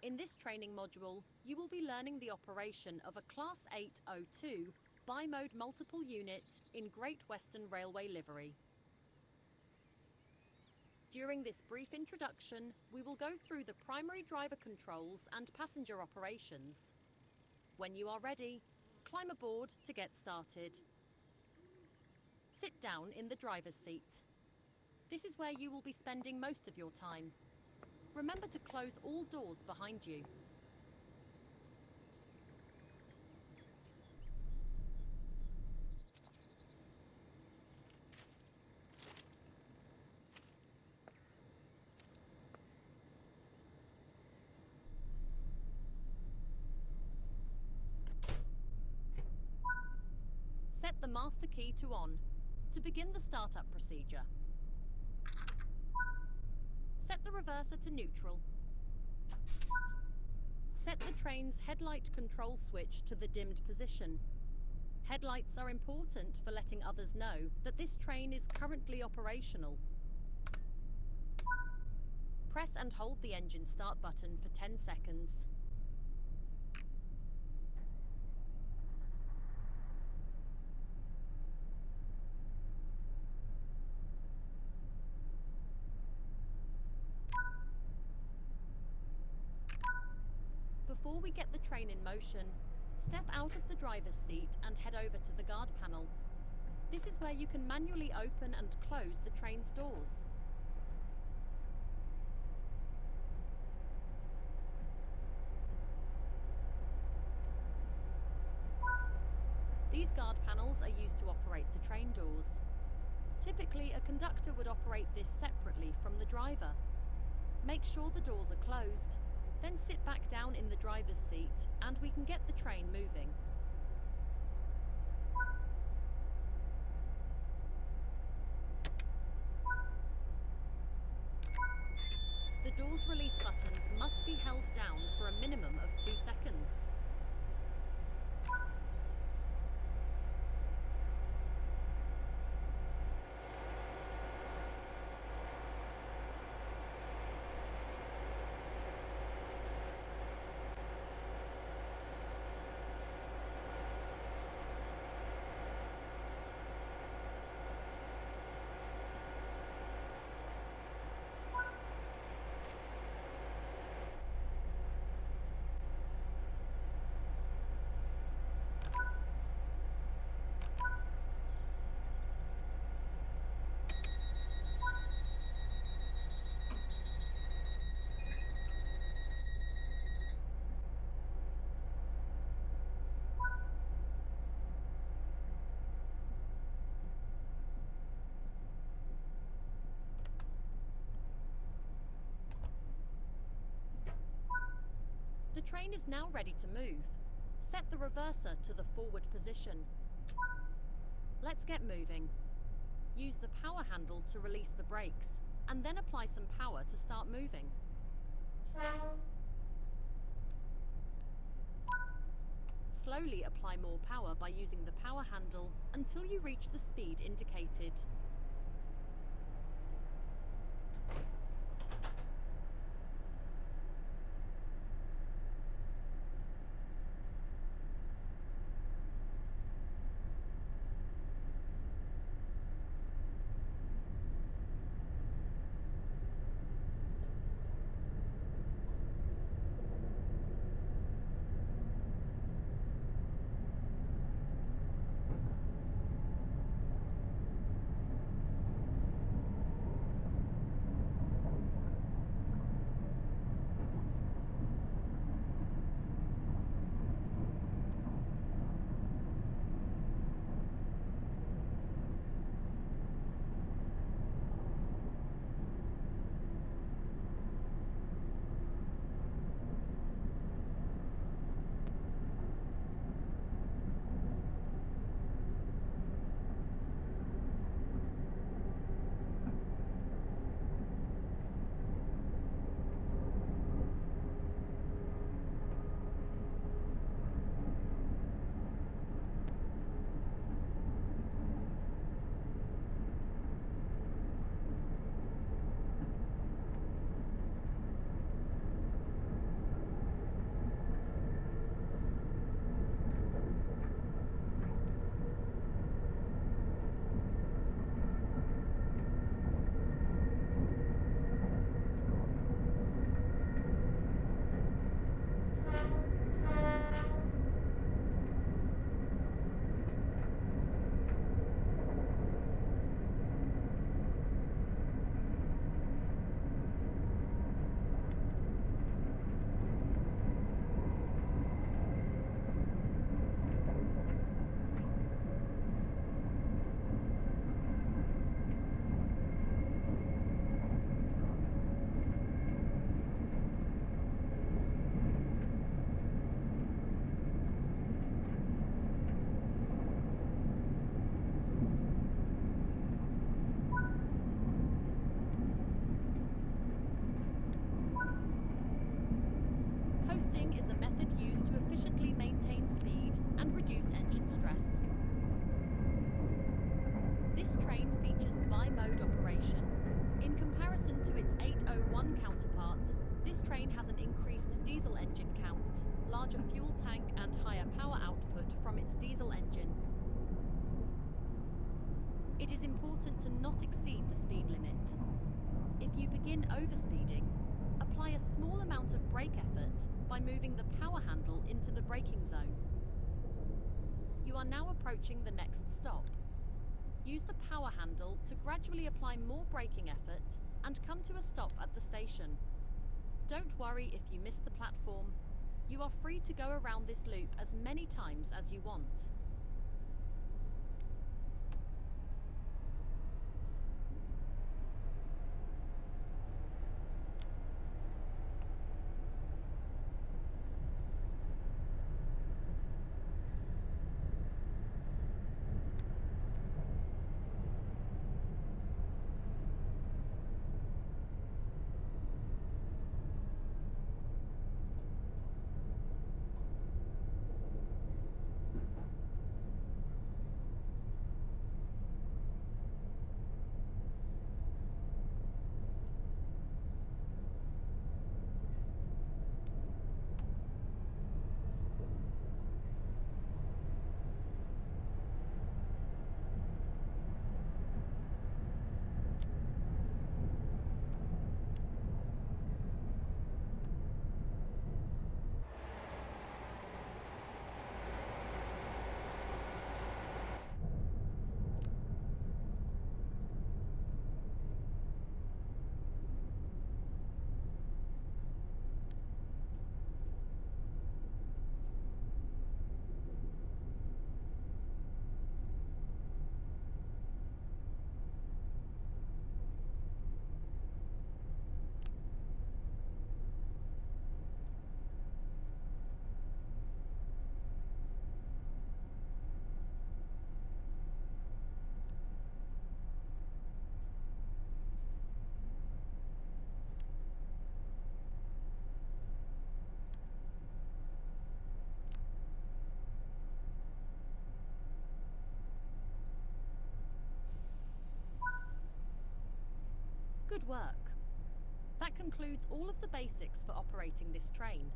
In this training module, you will be learning the operation of a Class 802 bi-mode multiple unit in Great Western Railway livery. During this brief introduction, we will go through the primary driver controls and passenger operations. When you are ready, climb aboard to get started. Sit down in the driver's seat. This is where you will be spending most of your time. Remember to close all doors behind you. Set the master key to on to begin the startup procedure. Set the reverser to neutral. Set the train's headlight control switch to the dimmed position. Headlights are important for letting others know that this train is currently operational. Press and hold the engine start button for 10 seconds. Before we get the train in motion, step out of the driver's seat and head over to the guard panel. This is where you can manually open and close the train's doors. These guard panels are used to operate the train doors. Typically, a conductor would operate this separately from the driver. Make sure the doors are closed, then sit back down in the driver's seat and we can get the train moving. The doors release buttons must be held down for a minimum of 2 seconds. The train is now ready to move. Set the reverser to the forward position. Let's get moving. Use the power handle to release the brakes, and then apply some power to start moving. Slowly apply more power by using the power handle until you reach the speed indicated. mode operation. In comparison to its 801 counterpart, this train has an increased diesel engine count, larger fuel tank and higher power output from its diesel engine. It is important to not exceed the speed limit. If you begin overspeeding, apply a small amount of brake effort by moving the power handle into the braking zone. You are now approaching the next stop. Use the power handle to gradually apply more braking effort and come to a stop at the station. Don't worry if you miss the platform. You are free to go around this loop as many times as you want. Good work. That concludes all of the basics for operating this train.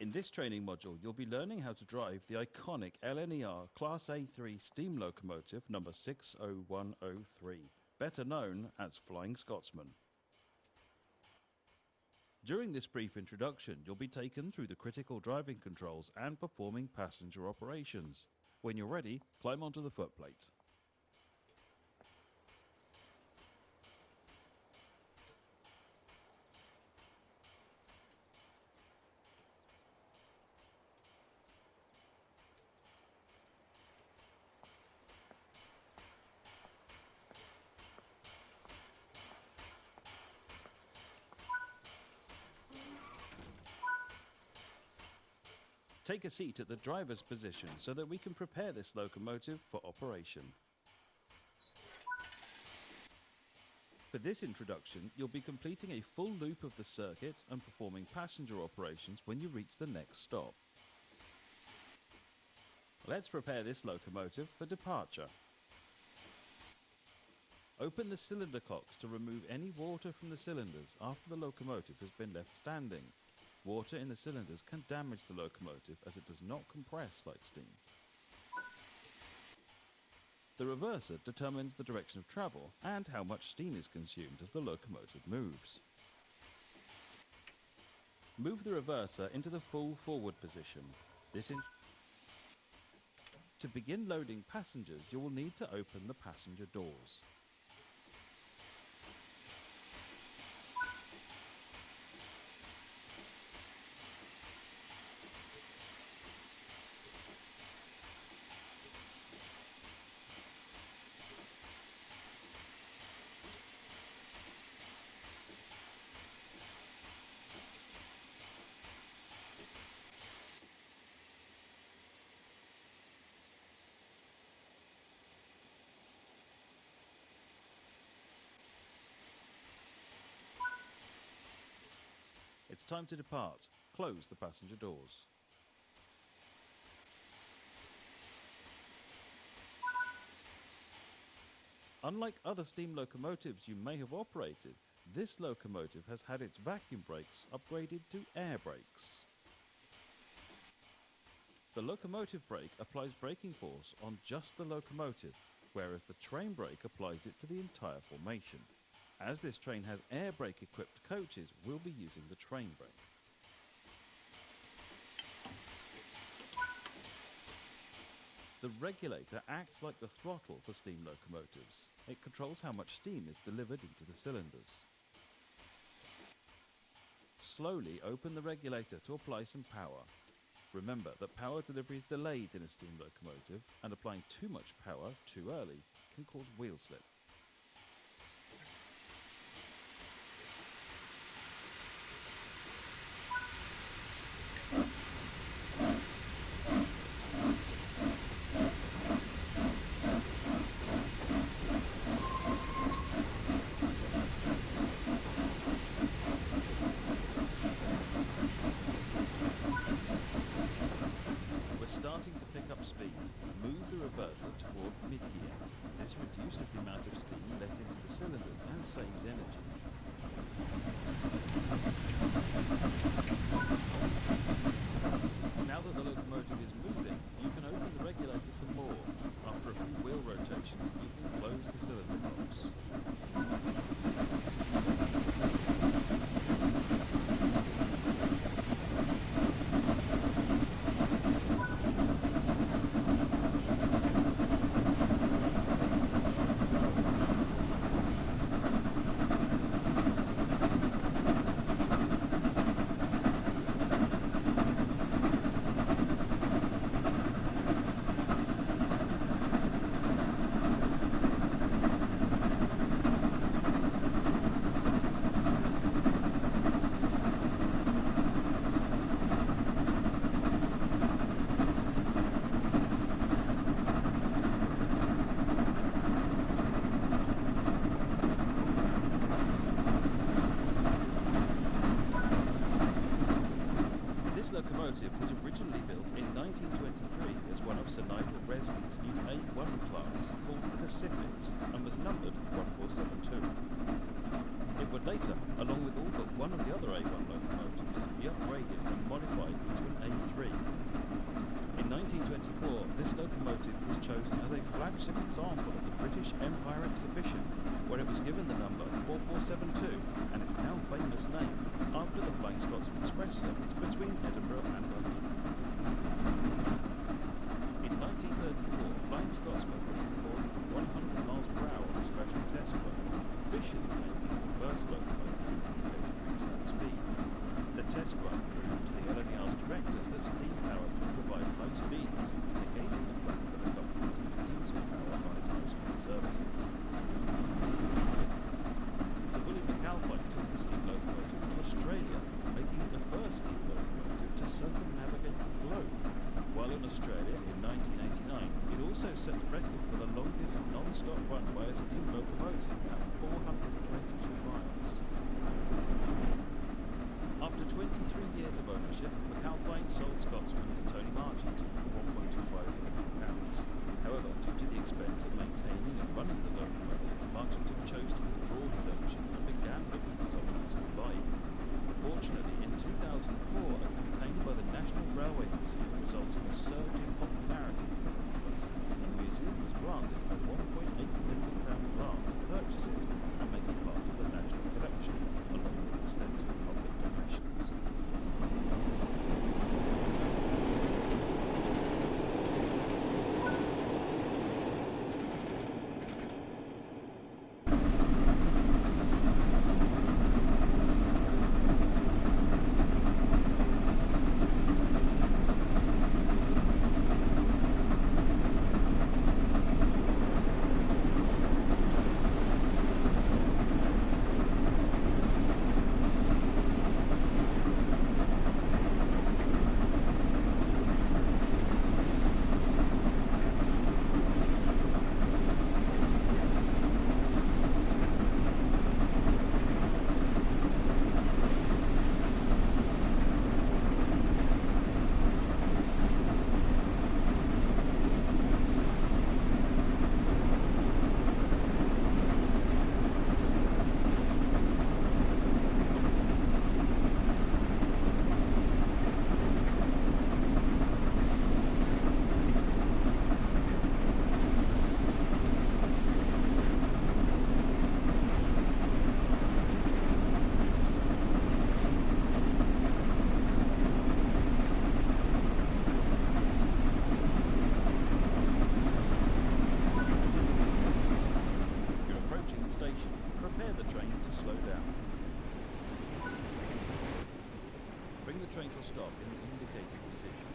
In this training module, you'll be learning how to drive the iconic LNER Class A3 steam locomotive number 60103, better known as Flying Scotsman. During this brief introduction, you'll be taken through the critical driving controls and performing passenger operations. When you're ready, climb onto the footplate. Take a seat at the driver's position so that we can prepare this locomotive for operation. For this introduction, you'll be completing a full loop of the circuit and performing passenger operations when you reach the next stop. Let's prepare this locomotive for departure. Open the cylinder cocks to remove any water from the cylinders after the locomotive has been left standing. Water in the cylinders can damage the locomotive as it does not compress like steam. The reverser determines the direction of travel and how much steam is consumed as the locomotive moves. Move the reverser into the full forward position. To begin loading passengers, you will need to open the passenger doors. It's time to depart. Close the passenger doors. Unlike other steam locomotives you may have operated, this locomotive has had its vacuum brakes upgraded to air brakes. The locomotive brake applies braking force on just the locomotive, whereas the train brake applies it to the entire formation. As this train has air brake equipped coaches, we'll be using the train brake. The regulator acts like the throttle for steam locomotives. It controls how much steam is delivered into the cylinders. Slowly open the regulator to apply some power. Remember that power delivery is delayed in a steam locomotive, and applying too much power too early can cause wheel slip. Starting to pick up speed, move the reverser toward mid-gear. This reduces the amount of steam let into the cylinders and saves energy. Now that the locomotive is moving, you can open the regulator some more. After a few wheel rotations, you can close the cylinder cocks. Locomotive was originally built in 1923 as one of Sir Nigel Bresley's new A1 class called the Pacifics and was numbered 1472. It would later, along with all but one of the other A1 locomotives, be upgraded and modified into an A3. In 1924, this locomotive was chosen as a flagship example of the British Empire Exhibition, where it was given the number 4472 and its now famous name, after the Flying Scotsman Express service between Edinburgh and London. In 1934, Flying Scotsman was recorded at 100 miles per hour on a special test run, officially making it the first locomotive in the UK to reach that speed. The test run proved to the LNER's directors that steam power could provide high speeds, negating the fact that the company was using diesel power on its most services. Sir William McAlpine took the steam locomotive to Australia, making it the first steam locomotive to circumnavigate the globe. While in Australia in 1989, it also also set the record for the longest non-stop run by a steam locomotive at 422 miles. After 23 years of ownership, McAlpine sold Scotsman to Tony Marchington for £1.25 million. However, due to the expense of maintaining and running the locomotive, Marchington chose to withdraw his ownership and began looking for someone else to buy it. Fortunately, in 2004, a campaign by the National Railway Museum resulted in a surge in popularity for the locomotive, and the museum was granted a £1.8 million grant to purchase it and make it part of the national collection, along with extensive public donations. Prepare the train to slow down. Bring the train to a stop in the indicated position.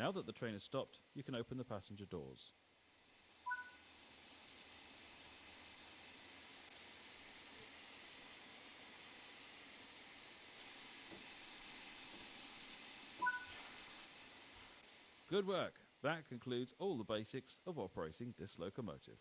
Now that the train has stopped, you can open the passenger doors. Good work! That concludes all the basics of operating this locomotive.